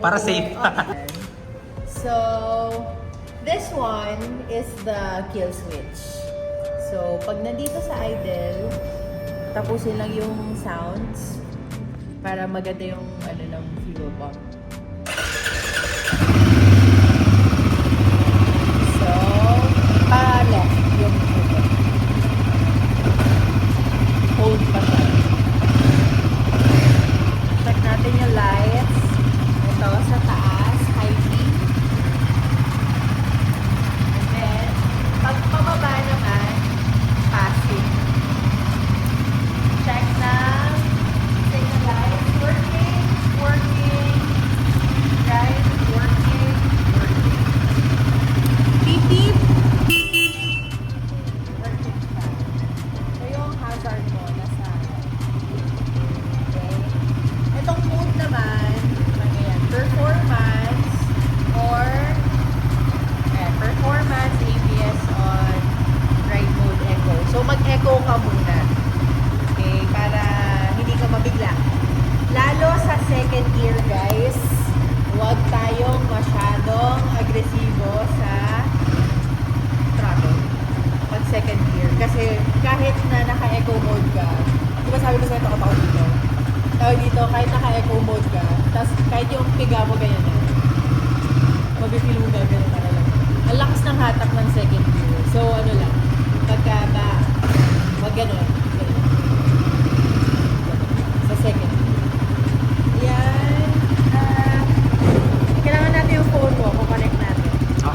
Para safe. So, this one is the kill switch. So, pag nandito sa idle, tapusin lang yung sounds para maganda yung ng fuel pump. So, left yung hold pa siya. Check natin yung lights. Ito sa taas, high beam. And then, pag pababa naman, passive. Check na. Signal lights. Working. Working. Right. Working. Working. Beep beep. Working pa. So yung hazard mo, nasa okay. Itong mode naman, ganyan, performance or performance ABS on ride mode echo. So mag-echo ka muna. Okay, para hindi ka mabigla. Lalo sa second gear, guys, huwag tayong masyadong agresibo sa throttle pag second gear. Kasi kahit na naka-echo mode ka, di ba sabi ko sa'yo takot dito? Tawag dito, kahit naka-echo mode ka, tapos kahit yung piga mo ganyan na, mag-feel mo gagawin ka na lang. Ang lakas ng hatak ng second gear. So ano lang, pagka ba, wag ganun. Sa second gear. Yan. Kailangan natin yung phone mo, connect natin. So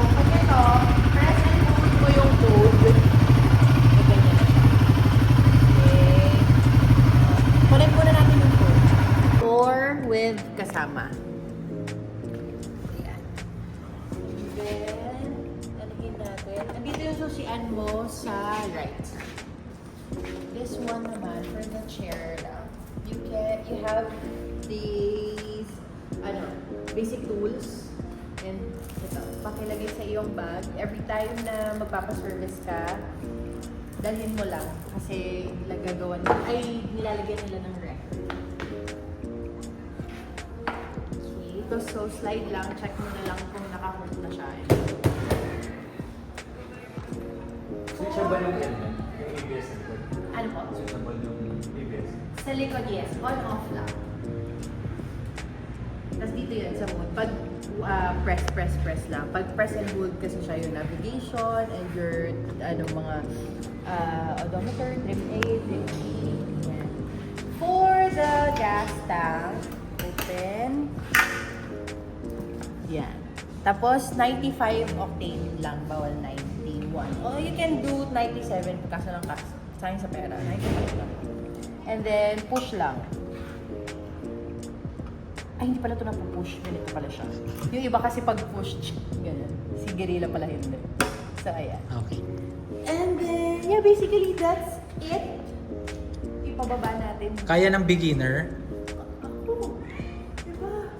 pag ito, press and hold mo yung mode. Ganyan na siya. Okay. Connect muna natin yung phone. Or with kasama. Ayan. Then, alagin natin. Nandito yung susian mo sa right. This one naman, for the chair lang. You have these, basic tools. And ito, pakilagay sa iyong bag. Every time na magpapaservice ka, dalhin mo lang. Kasi nilalagyan nila ng ref. Okay, so slide lang. Check mo na lang kung naka-hold na siya. Switchable yung element, yung ABS likod. Ano po? Switchable yung ABS. Sa likod, yes. On-off lang. Tapos dito yun sa mode. Pag press lang. Pag press and hold kasi siya yung navigation and your mga odometer, trim A, trim B. Yan. For the gas tank, open. Yan. Tapos 95 octane lang, bawal 91. Oh, you can do 97 kaso lang sayang sa pera. 95 lang. And then push lang. Ay, hindi pala ito na-push. Ganito pala siya. Yung iba kasi pag push, ganyan. Si Guerrilla pala hindi. So, ayan. Okay. And then, yeah, basically, that's it. Ipababa natin. Kaya ng beginner. Ako. Diba?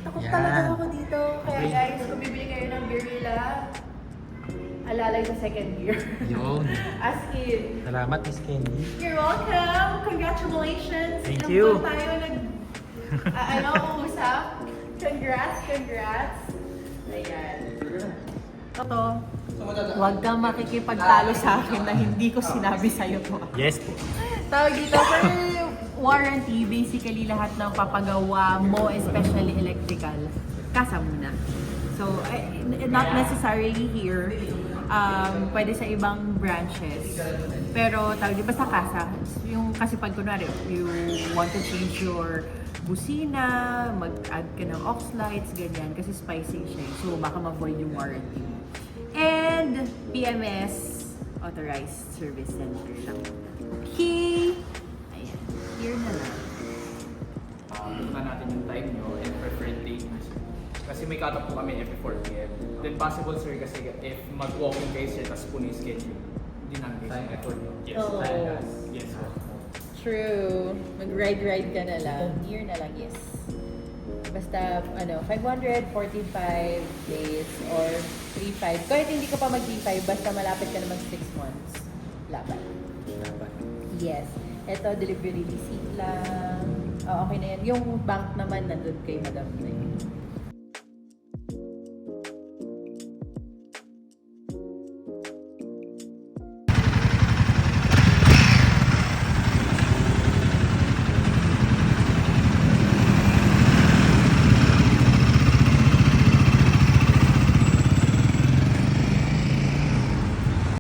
Takot Yan. talaga ako dito. Kaya guys, kung bibili kayo ng Guerrilla, alalay sa second gear. Yun. As in. Salamat, Miss Kenny. You're welcome. Congratulations. Thank Ilang you. buwan tayo usap. Congrats. Ayan. Ito, huwag kang makikipagtalo sa akin na hindi ko sinabi sa'yo to. Yes po. Tawag dito, for warranty, basically lahat ng papagawa mo, especially electrical, kasa muna. So, not necessarily here. Pwede sa ibang branches. Pero tawag dito, basta kasa. Yung kasi pag kunwari, you want to change your busina, mag-add ka ng aux lights, ganyan. Kasi spicy siya. So, baka ma-void yung warranty mo. And PMS Authorized Service Center lang. Okay. Ayan. Here na lang. Punta natin yung time nyo and preferred date. Kasi may cut-off po kami every 4 p.m. Then possible sir kasi if mag-walking kayo sir, tapos po yung schedule. Hindi namin kayo record. Yes. Oo. Yes sir. True. Mag-ride ka na lang. Year na lang, yes. Basta, 545 days or 35. Kahit hindi ka pa mag-35, basta malapit ka na mag 6 months. Laban. Yes. Ito, delivery receipt lang. Okay na yan. Yung bank naman nandun kay Madam na yun.